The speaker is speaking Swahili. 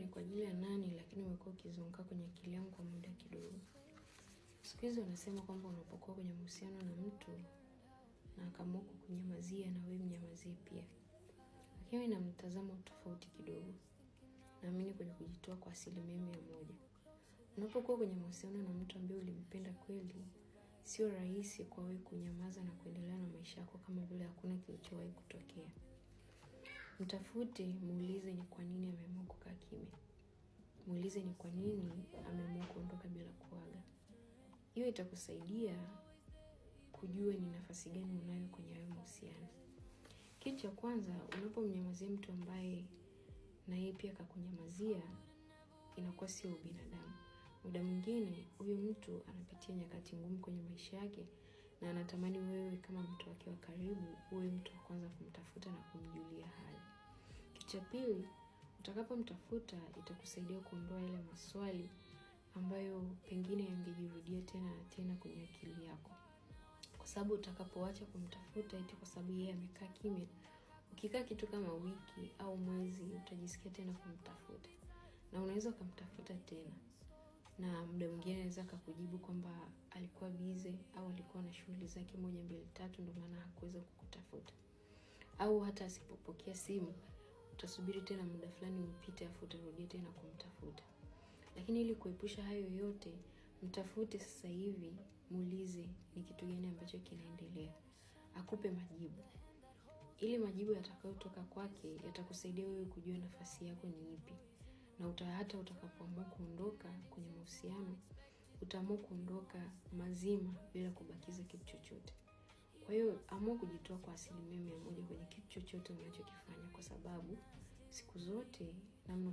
ni kwa ajili ya nani, lakini umekuwa ukizunguka kwenye akili yangu kwa muda kidogo. Siku hizi wanasema kwamba unapokuwa kwenye mahusiano na mtu na akaamua kukunyamazia na wewe mnyamazie pia. Lakini mimi na mtazamo tofauti kidogo. Naamini kwenye kujitoa kwa 100%. Unapokuwa kwenye mahusiano na mtu ambaye ulimpenda kweli, sio rahisi kwa wewe kunyamaza na kuendelea na maisha yako kama vile hakuna kilichowahi kutokea. Mtafute, muulize ni kwa nini ameamua kukaa kimya. Muulize ni kwa nini ameamua kuondoka bila kuaga. Hiyo itakusaidia kujua ni nafasi gani unayo kwenye hayo mahusiano. Kitu cha kwanza, unapomnyamazia mtu ambaye na yeye pia akakunyamazia, inakuwa sio ubinadamu. Muda mwingine huyo mtu anapitia nyakati ngumu kwenye maisha yake na anatamani wewe kama mtu wake wa karibu uwe mtu wa kwanza kumtafuta na kumjulia hali. Kitu cha pili, utakapomtafuta itakusaidia kuondoa yale maswali ambayo pengine yangejirudia tena na tena kwenye akili yako. Kwa sababu utakapoacha kumtafuta eti kwa sababu yeye amekaa kimya, ukikaa kitu kama wiki au mwezi utajisikia tena kumtafuta. Na unaweza kumtafuta tena. Na muda mwingine anaweza kukujibu kwamba alikuwa busy au alikuwa na shughuli zake 1 2 3 ndio maana hakuweza kukutafuta. Au hata asipopokea simu, utasubiri tena muda fulani upite afu utarudi tena kumtafuta. Lakini ili kuepusha hayo yote, mtafute sasa hivi, muulize ni kitu gani ambacho kinaendelea. Akupe majibu. Ili majibu yatakayotoka kwake yatakusaidia wewe kujua nafasi yako ni ipi. Na hata utakapoamua kuondoka kwenye mahusiano, utaamua kuondoka mazima bila kubakiza kitu chochote. Kwa hiyo amua kujitoa kwa 100% kwenye kitu chochote unachokifanya, kwa sababu siku zote namna